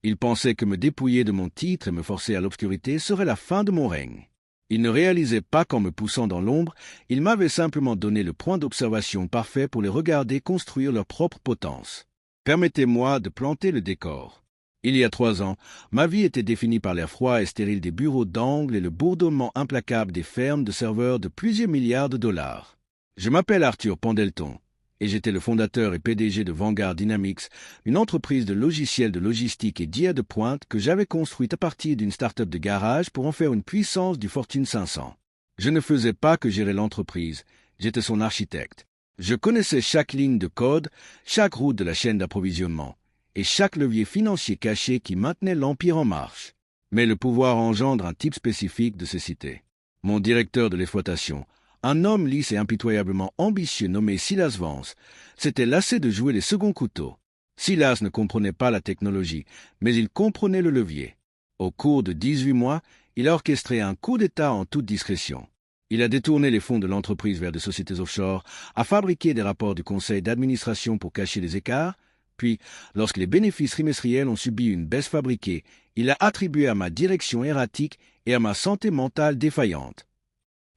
Il pensait que me dépouiller de mon titre et me forcer à l'obscurité serait la fin de mon règne. Il ne réalisait pas qu'en me poussant dans l'ombre, il m'avait simplement donné le point d'observation parfait pour les regarder construire leur propre potence. Permettez-moi de planter le décor. Il y a 3 ans, ma vie était définie par l'air froid et stérile des bureaux d'angle et le bourdonnement implacable des fermes de serveurs de plusieurs milliards de dollars. Je m'appelle Arthur Pendleton, et j'étais le fondateur et PDG de Vanguard Dynamics, une entreprise de logiciels de logistique et d'IA de pointe que j'avais construite à partir d'une start-up de garage pour en faire une puissance du Fortune 500. Je ne faisais pas que gérer l'entreprise, j'étais son architecte. Je connaissais chaque ligne de code, chaque route de la chaîne d'approvisionnement, et chaque levier financier caché qui maintenait l'Empire en marche. Mais le pouvoir engendre un type spécifique de cécité. Mon directeur de l'exploitation, un homme lisse et impitoyablement ambitieux nommé Silas Vance, s'était lassé de jouer les seconds couteaux. Silas ne comprenait pas la technologie, mais il comprenait le levier. Au cours de 18 mois, il a orchestré un coup d'État en toute discrétion. Il a détourné les fonds de l'entreprise vers des sociétés offshore, a fabriqué des rapports du conseil d'administration pour cacher les écarts, puis, lorsque les bénéfices trimestriels ont subi une baisse fabriquée, il a attribué à ma direction erratique et à ma santé mentale défaillante.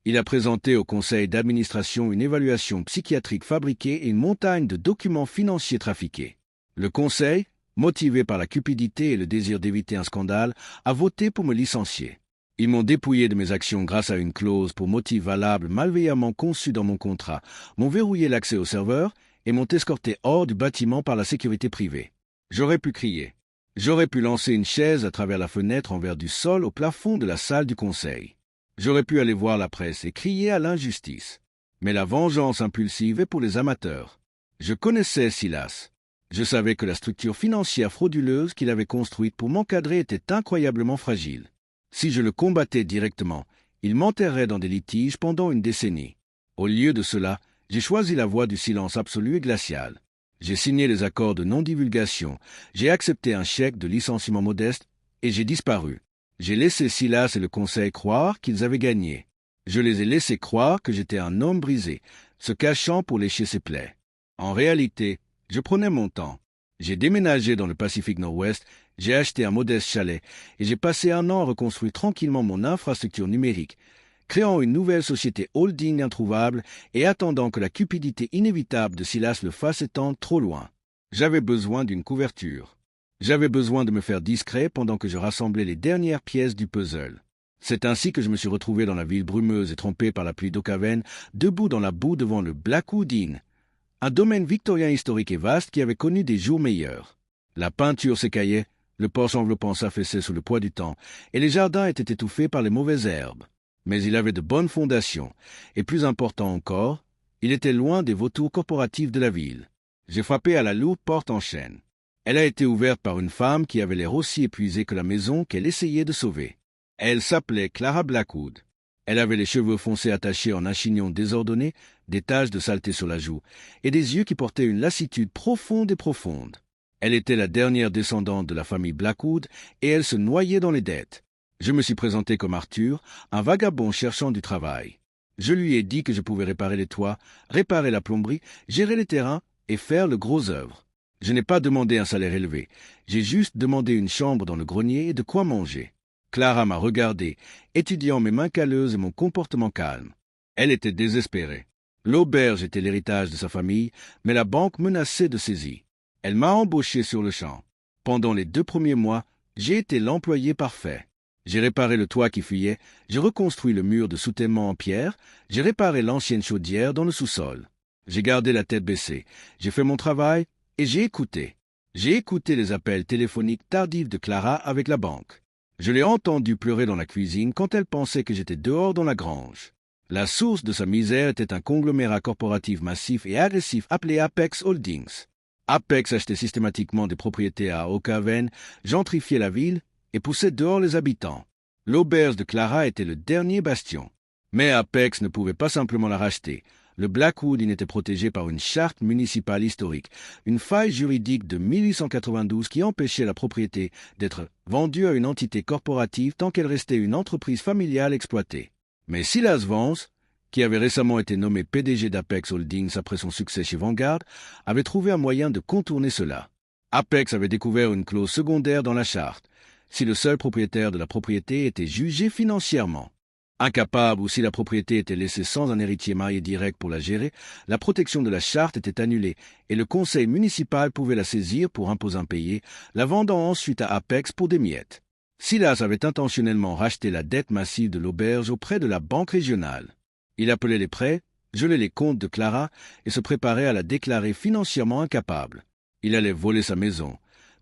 Il a présenté au conseil d'administration une évaluation psychiatrique fabriquée et une montagne de documents financiers trafiqués. Le conseil, motivé par la cupidité et le désir d'éviter un scandale, a voté pour me licencier. Ils m'ont dépouillé de mes actions grâce à une clause pour motif valable malveillamment conçue dans mon contrat, m'ont verrouillé l'accès au serveur et m'ont escorté hors du bâtiment par la sécurité privée. J'aurais pu crier. J'aurais pu lancer une chaise à travers la fenêtre en verre du sol au plafond de la salle du conseil. J'aurais pu aller voir la presse et crier à l'injustice. Mais la vengeance impulsive est pour les amateurs. Je connaissais Silas. Je savais que la structure financière frauduleuse qu'il avait construite pour m'encadrer était incroyablement fragile. Si je le combattais directement, il m'enterrait dans des litiges pendant une décennie. Au lieu de cela, j'ai choisi la voie du silence absolu et glacial. J'ai signé les accords de non-divulgation, j'ai accepté un chèque de licenciement modeste et j'ai disparu. J'ai laissé Silas et le conseil croire qu'ils avaient gagné. Je les ai laissés croire que j'étais un homme brisé, se cachant pour lécher ses plaies. En réalité, je prenais mon temps. J'ai déménagé dans le Pacifique Nord-Ouest, j'ai acheté un modeste chalet et j'ai passé 1 an à reconstruire tranquillement mon infrastructure numérique, créant une nouvelle société holding introuvable et attendant que la cupidité inévitable de Silas le fasse étendre trop loin. J'avais besoin d'une couverture. J'avais besoin de me faire discret pendant que je rassemblais les dernières pièces du puzzle. C'est ainsi que je me suis retrouvé dans la ville brumeuse et trempée par la pluie d'Okaven, debout dans la boue devant le Blackwood Inn, un domaine victorien historique et vaste qui avait connu des jours meilleurs. La peinture s'écaillait, le porche enveloppant s'affaissait sous le poids du temps, et les jardins étaient étouffés par les mauvaises herbes. Mais il avait de bonnes fondations, et plus important encore, il était loin des vautours corporatifs de la ville. J'ai frappé à la lourde porte en chêne. Elle a été ouverte par une femme qui avait l'air aussi épuisée que la maison qu'elle essayait de sauver. Elle s'appelait Clara Blackwood. Elle avait les cheveux foncés attachés en un chignon désordonné, des taches de saleté sur la joue, et des yeux qui portaient une lassitude profonde et profonde. Elle était la dernière descendante de la famille Blackwood, et elle se noyait dans les dettes. Je me suis présenté comme Arthur, un vagabond cherchant du travail. Je lui ai dit que je pouvais réparer les toits, réparer la plomberie, gérer les terrains et faire le gros œuvre. Je n'ai pas demandé un salaire élevé, j'ai juste demandé une chambre dans le grenier et de quoi manger. Clara m'a regardé, étudiant mes mains calleuses et mon comportement calme. Elle était désespérée. L'auberge était l'héritage de sa famille, mais la banque menaçait de saisie. Elle m'a embauché sur le champ. Pendant les 2 premiers mois, j'ai été l'employé parfait. J'ai réparé le toit qui fuyait, j'ai reconstruit le mur de soutènement en pierre, j'ai réparé l'ancienne chaudière dans le sous-sol. J'ai gardé la tête baissée, j'ai fait mon travail et j'ai écouté. J'ai écouté les appels téléphoniques tardifs de Clara avec la banque. Je l'ai entendue pleurer dans la cuisine quand elle pensait que j'étais dehors dans la grange. La source de sa misère était un conglomérat corporatif massif et agressif appelé Apex Holdings. Apex achetait systématiquement des propriétés à Oakaven, gentrifiait la ville et poussait dehors les habitants. L'auberge de Clara était le dernier bastion. Mais Apex ne pouvait pas simplement la racheter. Le Blackwood Inn était protégé par une charte municipale historique, une faille juridique de 1892 qui empêchait la propriété d'être vendue à une entité corporative tant qu'elle restait une entreprise familiale exploitée. Mais Silas Vance, qui avait récemment été nommé PDG d'Apex Holdings après son succès chez Vanguard, avait trouvé un moyen de contourner cela. Apex avait découvert une clause secondaire dans la charte. Si le seul propriétaire de la propriété était jugé financièrement incapable ou si la propriété était laissée sans un héritier marié direct pour la gérer, la protection de la charte était annulée et le conseil municipal pouvait la saisir pour impôts impayés, la vendant ensuite à Apex pour des miettes. Silas avait intentionnellement racheté la dette massive de l'auberge auprès de la banque régionale. Il appelait les prêts, gelait les comptes de Clara et se préparait à la déclarer financièrement incapable. Il allait voler sa maison,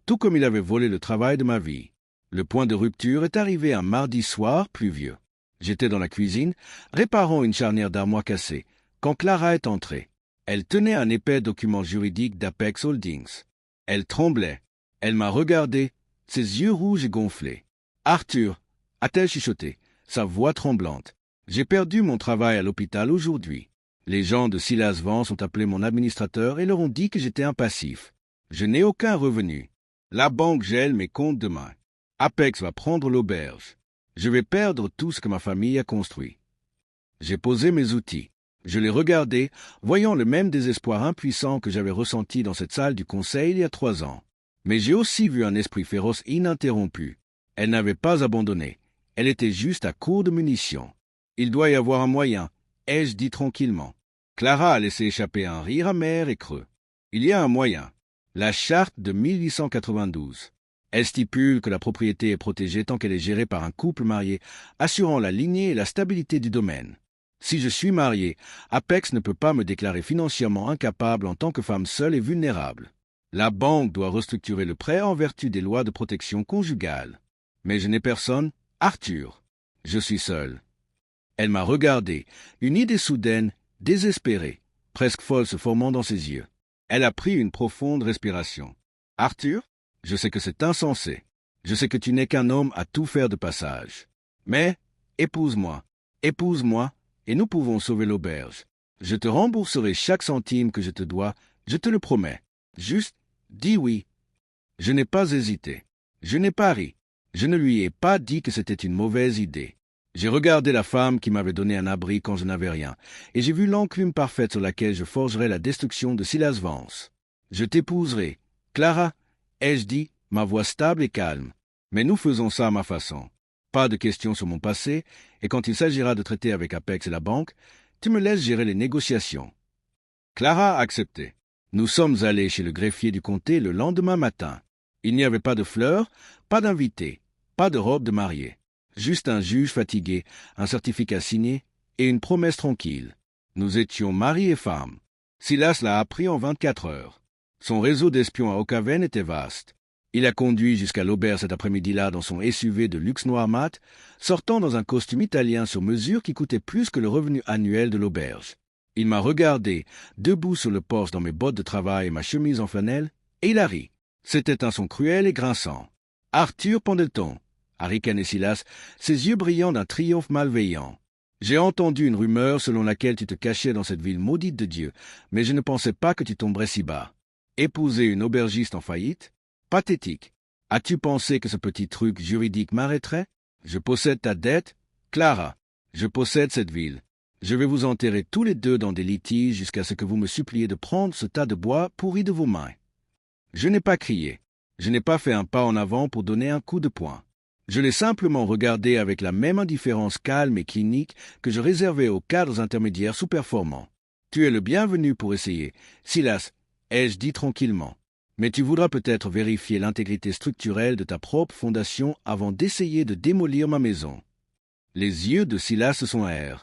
tout comme il avait volé le travail de ma vie. Le point de rupture est arrivé un mardi soir pluvieux. J'étais dans la cuisine, réparant une charnière d'armoire cassée, quand Clara est entrée. Elle tenait un épais document juridique d'Apex Holdings. Elle tremblait. Elle m'a regardé, ses yeux rouges et gonflés. « Arthur » a-t-elle chuchoté, sa voix tremblante. « J'ai perdu mon travail à l'hôpital aujourd'hui. Les gens de Silas Vance ont appelé mon administrateur et leur ont dit que j'étais impassif. Je n'ai aucun revenu. La banque gèle mes comptes demain. Apex va prendre l'auberge. Je vais perdre tout ce que ma famille a construit. » J'ai posé mes outils. Je les regardais, voyant le même désespoir impuissant que j'avais ressenti dans cette salle du conseil il y a 3 ans. Mais j'ai aussi vu un esprit féroce ininterrompu. Elle n'avait pas abandonné. Elle était juste à court de munitions. « Il doit y avoir un moyen », ai-je dit tranquillement. Clara a laissé échapper un rire amer et creux. « Il y a un moyen. La charte de 1892. Elle stipule que la propriété est protégée tant qu'elle est gérée par un couple marié, assurant la lignée et la stabilité du domaine. Si je suis marié, Apex ne peut pas me déclarer financièrement incapable en tant que femme seule et vulnérable. La banque doit restructurer le prêt en vertu des lois de protection conjugale. Mais je n'ai personne, Arthur. Je suis seul. » Elle m'a regardé, une idée soudaine, désespérée, presque folle se formant dans ses yeux. Elle a pris une profonde respiration. « Arthur ? Je sais que c'est insensé. Je sais que tu n'es qu'un homme à tout faire de passage. Mais épouse-moi, et nous pouvons sauver l'auberge. Je te rembourserai chaque centime que je te dois, je te le promets. Juste, dis oui. » Je n'ai pas hésité. Je n'ai pas ri. Je ne lui ai pas dit que c'était une mauvaise idée. J'ai regardé la femme qui m'avait donné un abri quand je n'avais rien, et j'ai vu l'enclume parfaite sur laquelle je forgerais la destruction de Silas Vance. « Je t'épouserai, Clara, » ai-je dit, ma voix stable et calme. « Mais nous faisons ça à ma façon. Pas de questions sur mon passé, et quand il s'agira de traiter avec Apex et la banque, tu me laisses gérer les négociations. » Clara a accepté. Nous sommes allés chez le greffier du comté le lendemain matin. Il n'y avait pas de fleurs, pas d'invités, pas de robe de mariée. Juste un juge fatigué, un certificat signé et une promesse tranquille. Nous étions mari et femme. Silas l'a appris en 24 heures. Son réseau d'espions à Ocaven était vaste. Il a conduit jusqu'à l'auberge cet après-midi-là dans son SUV de luxe noir mat, sortant dans un costume italien sur mesure qui coûtait plus que le revenu annuel de l'auberge. Il m'a regardé, debout sur le porche dans mes bottes de travail et ma chemise en flanelle, et il a ri. C'était un son cruel et grinçant. « Arthur Pendleton », a ricané Silas, ses yeux brillants d'un triomphe malveillant. « J'ai entendu une rumeur selon laquelle tu te cachais dans cette ville maudite de Dieu, mais je ne pensais pas que tu tomberais si bas. Épouser une aubergiste en faillite? Pathétique. As-tu pensé que ce petit truc juridique m'arrêterait? Je possède ta dette, Clara. Je possède cette ville. Je vais vous enterrer tous les deux dans des litiges jusqu'à ce que vous me suppliez de prendre ce tas de bois pourri de vos mains. » Je n'ai pas crié. Je n'ai pas fait un pas en avant pour donner un coup de poing. Je l'ai simplement regardé avec la même indifférence calme et clinique que je réservais aux cadres intermédiaires sous-performants. « Tu es le bienvenu pour essayer, Silas, » ai-je dit tranquillement. « Mais tu voudras peut-être vérifier l'intégrité structurelle de ta propre fondation avant d'essayer de démolir ma maison. » Les yeux de Silas se sont aérés.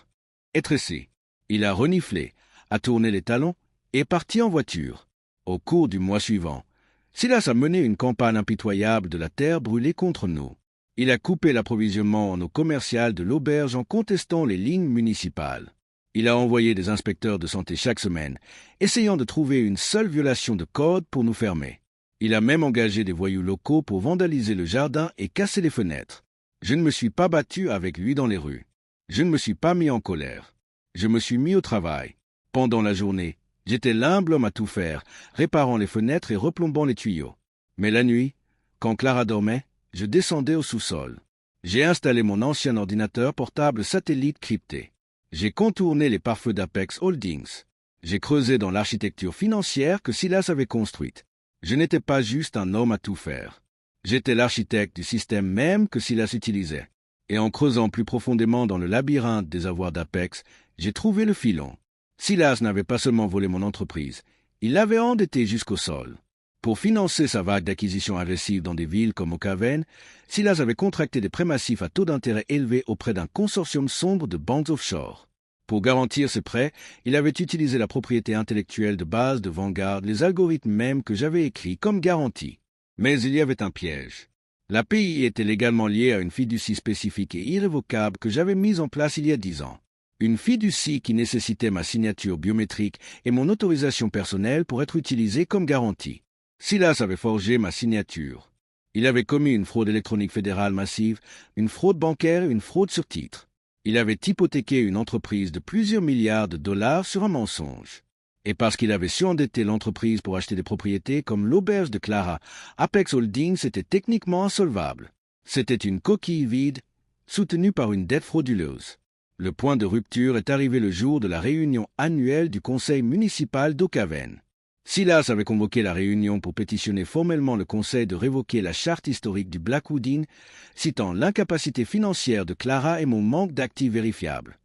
Étrécé. Il a reniflé, a tourné les talons et est parti en voiture. Au cours du mois suivant, Silas a mené une campagne impitoyable de la terre brûlée contre nous. Il a coupé l'approvisionnement en eau commerciale de l'auberge en contestant les lignes municipales. Il a envoyé des inspecteurs de santé chaque semaine, essayant de trouver une seule violation de code pour nous fermer. Il a même engagé des voyous locaux pour vandaliser le jardin et casser les fenêtres. Je ne me suis pas battu avec lui dans les rues. Je ne me suis pas mis en colère. Je me suis mis au travail. Pendant la journée, j'étais l'humble homme à tout faire, réparant les fenêtres et replombant les tuyaux. Mais la nuit, quand Clara dormait, je descendais au sous-sol. J'ai installé mon ancien ordinateur portable satellite crypté. J'ai contourné les pare-feux d'Apex Holdings. J'ai creusé dans l'architecture financière que Silas avait construite. Je n'étais pas juste un homme à tout faire. J'étais l'architecte du système même que Silas utilisait. Et en creusant plus profondément dans le labyrinthe des avoirs d'Apex, j'ai trouvé le filon. Silas n'avait pas seulement volé mon entreprise, il l'avait endettée jusqu'au sol. Pour financer sa vague d'acquisitions agressives dans des villes comme Ocaven, Silas avait contracté des prêts massifs à taux d'intérêt élevés auprès d'un consortium sombre de banques offshore. Pour garantir ces prêts, il avait utilisé la propriété intellectuelle de base de Vanguard, les algorithmes mêmes que j'avais écrits comme garantie. Mais il y avait un piège. L'API était légalement liée à une fiducie spécifique et irrévocable que j'avais mise en place il y a 10 ans. Une fiducie qui nécessitait ma signature biométrique et mon autorisation personnelle pour être utilisée comme garantie. Silas avait forgé ma signature. Il avait commis une fraude électronique fédérale massive, une fraude bancaire et une fraude sur titre. Il avait hypothéqué une entreprise de plusieurs milliards de dollars sur un mensonge. Et parce qu'il avait surendetté l'entreprise pour acheter des propriétés comme l'auberge de Clara, Apex Holdings était techniquement insolvable. C'était une coquille vide, soutenue par une dette frauduleuse. Le point de rupture est arrivé le jour de la réunion annuelle du conseil municipal d'Ocaven. Silas avait convoqué la réunion pour pétitionner formellement le conseil de révoquer la charte historique du Blackwood, citant l'incapacité financière de Clara et mon manque d'actifs vérifiables.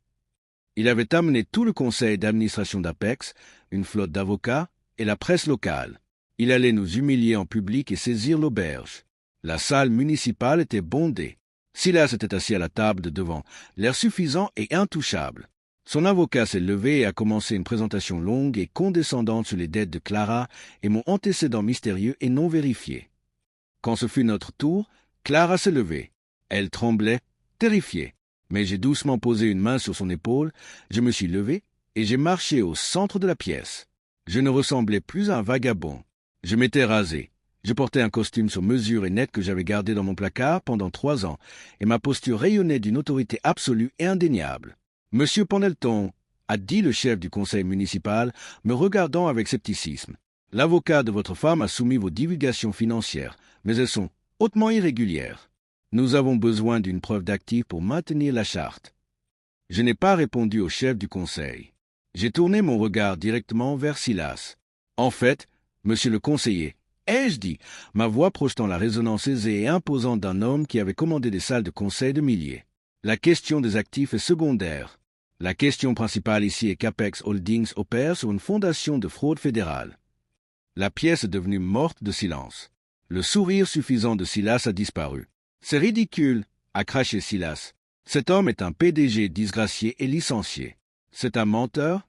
Il avait amené tout le conseil d'administration d'Apex, une flotte d'avocats et la presse locale. Il allait nous humilier en public et saisir l'auberge. La salle municipale était bondée. Silas était assis à la table de devant, l'air suffisant et intouchable. Son avocat s'est levé et a commencé une présentation longue et condescendante sur les dettes de Clara et mon antécédent mystérieux et non vérifié. Quand ce fut notre tour, Clara s'est levée. Elle tremblait, terrifiée. Mais j'ai doucement posé une main sur son épaule, je me suis levé et j'ai marché au centre de la pièce. Je ne ressemblais plus à un vagabond. Je m'étais rasé. Je portais un costume sur mesure et net que j'avais gardé dans mon placard pendant 3 ans, et ma posture rayonnait d'une autorité absolue et indéniable. « Monsieur Pendleton », a dit le chef du conseil municipal, me regardant avec scepticisme. « L'avocat de votre femme a soumis vos divulgations financières, mais elles sont hautement irrégulières. Nous avons besoin d'une preuve d'actif pour maintenir la charte. » Je n'ai pas répondu au chef du conseil. J'ai tourné mon regard directement vers Silas. « En fait, monsieur le conseiller, ai-je dit, ma voix projetant la résonance aisée et imposante d'un homme qui avait commandé des salles de conseil de milliers. La question des actifs est secondaire. La question principale ici est qu'Apex Holdings opère sur une fondation de fraude fédérale. » La pièce est devenue morte de silence. Le sourire suffisant de Silas a disparu. « C'est ridicule, » a craché Silas. « Cet homme est un PDG disgracié et licencié. C'est un menteur. »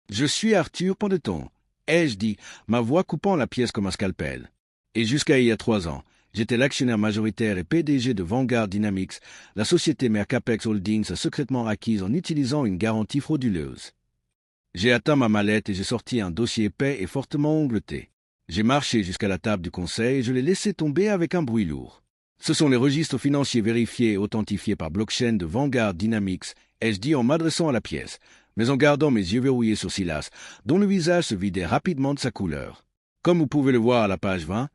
« Je suis Arthur Pendleton, » ai-je dit, ma voix coupant la pièce comme un scalpel. Et jusqu'à il y a 3 ans, j'étais l'actionnaire majoritaire et PDG de Vanguard Dynamics, la société mère qu'Apex Holdings a secrètement acquise en utilisant une garantie frauduleuse. J'ai atteint ma mallette et j'ai sorti un dossier épais et fortement ongleté. J'ai marché jusqu'à la table du conseil et je l'ai laissé tomber avec un bruit lourd. Ce sont les registres financiers vérifiés et authentifiés par blockchain de Vanguard Dynamics, ai-je dit en m'adressant à la pièce, mais en gardant mes yeux verrouillés sur Silas, dont le visage se vidait rapidement de sa couleur. Comme vous pouvez le voir à la page 20,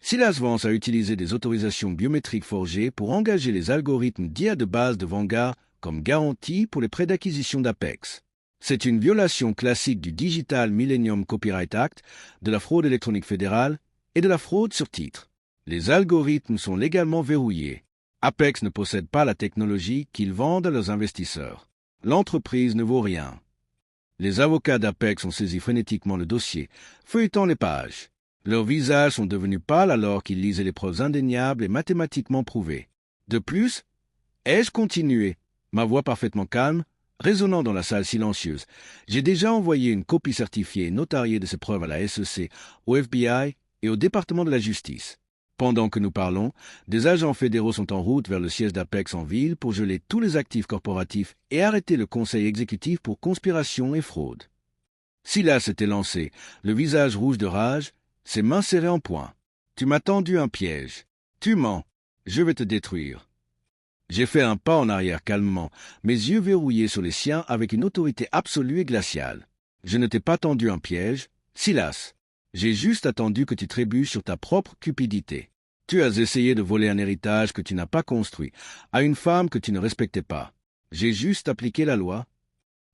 Silas Vance a utilisé des autorisations biométriques forgées pour engager les algorithmes d'IA de base de Vanguard comme garantie pour les prêts d'acquisition d'Apex. C'est une violation classique du Digital Millennium Copyright Act, de la fraude électronique fédérale et de la fraude sur titre. Les algorithmes sont légalement verrouillés. Apex ne possède pas la technologie qu'ils vendent à leurs investisseurs. L'entreprise ne vaut rien. Les avocats d'Apex ont saisi frénétiquement le dossier, feuilletant les pages. Leurs visages sont devenus pâles alors qu'ils lisaient les preuves indéniables et mathématiquement prouvées. De plus, ai-je continué, ma voix parfaitement calme, résonnant dans la salle silencieuse. J'ai déjà envoyé une copie certifiée et notariée de ces preuves à la SEC, au FBI et au département de la justice. Pendant que nous parlons, des agents fédéraux sont en route vers le siège d'Apex en ville pour geler tous les actifs corporatifs et arrêter le conseil exécutif pour conspiration et fraude. Silas s'était lancé, le visage rouge de rage, ses mains serrées en poing. « Tu m'as tendu un piège. Tu mens. Je vais te détruire. » J'ai fait un pas en arrière calmement, mes yeux verrouillés sur les siens avec une autorité absolue et glaciale. « Je ne t'ai pas tendu un piège, Silas. J'ai juste attendu que tu trébuches sur ta propre cupidité. Tu as essayé de voler un héritage que tu n'as pas construit, à une femme que tu ne respectais pas. J'ai juste appliqué la loi. »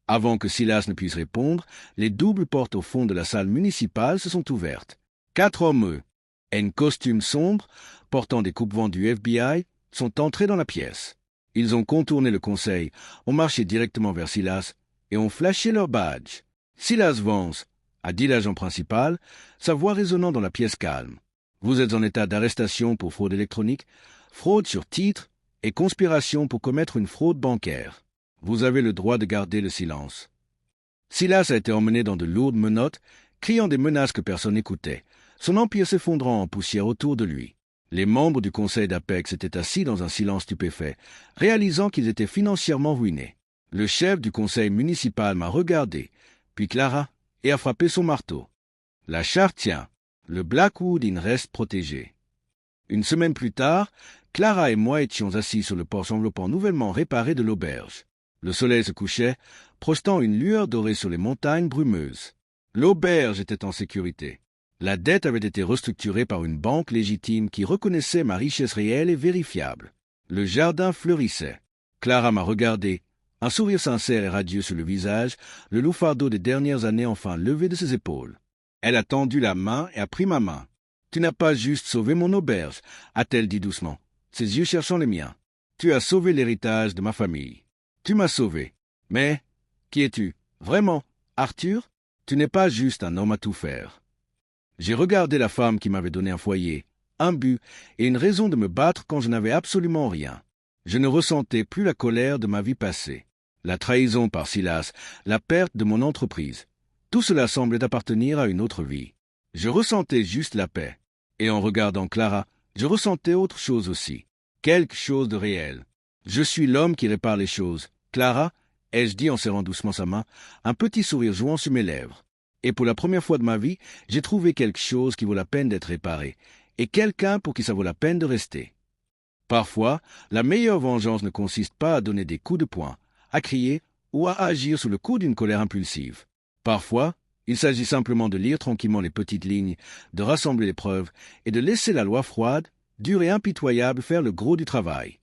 Avant que Silas ne puisse répondre, les doubles portes au fond de la salle municipale se sont ouvertes. 4 hommes, en costume sombre, portant des coupes-vents du FBI, sont entrés dans la pièce. Ils ont contourné le conseil, ont marché directement vers Silas et ont flashé leur badge. Silas Vance, a dit l'agent principal, sa voix résonnant dans la pièce calme. Vous êtes en état d'arrestation pour fraude électronique, fraude sur titre et conspiration pour commettre une fraude bancaire. Vous avez le droit de garder le silence. Silas a été emmené dans de lourdes menottes, criant des menaces que personne n'écoutait, son empire s'effondrant en poussière autour de lui. Les membres du conseil d'Apex étaient assis dans un silence stupéfait, réalisant qu'ils étaient financièrement ruinés. Le chef du conseil municipal m'a regardé, puis Clara, et a frappé son marteau. La charte tient. Le Blackwood Inn reste protégé. Une semaine plus tard, Clara et moi étions assis sur le porche enveloppant nouvellement réparé de l'auberge. Le soleil se couchait, projetant une lueur dorée sur les montagnes brumeuses. L'auberge était en sécurité. La dette avait été restructurée par une banque légitime qui reconnaissait ma richesse réelle et vérifiable. Le jardin fleurissait. Clara m'a regardé, un sourire sincère et radieux sur le visage, le lourd fardeau des dernières années enfin levé de ses épaules. Elle a tendu la main et a pris ma main. « Tu n'as pas juste sauvé mon auberge, » a-t-elle dit doucement, ses yeux cherchant les miens. « Tu as sauvé l'héritage de ma famille. Tu m'as sauvé. Mais, qui es-tu? Vraiment, Arthur? Tu n'es pas juste un homme à tout faire. » J'ai regardé la femme qui m'avait donné un foyer, un but et une raison de me battre quand je n'avais absolument rien. Je ne ressentais plus la colère de ma vie passée, la trahison par Silas, la perte de mon entreprise. Tout cela semblait appartenir à une autre vie. Je ressentais juste la paix. Et en regardant Clara, je ressentais autre chose aussi, quelque chose de réel. Je suis l'homme qui répare les choses. Clara, ai-je dit en serrant doucement sa main, un petit sourire jouant sur mes lèvres. Et pour la première fois de ma vie, j'ai trouvé quelque chose qui vaut la peine d'être réparé, et quelqu'un pour qui ça vaut la peine de rester. Parfois, la meilleure vengeance ne consiste pas à donner des coups de poing, à crier ou à agir sous le coup d'une colère impulsive. Parfois, il s'agit simplement de lire tranquillement les petites lignes, de rassembler les preuves et de laisser la loi froide, dure et impitoyable faire le gros du travail.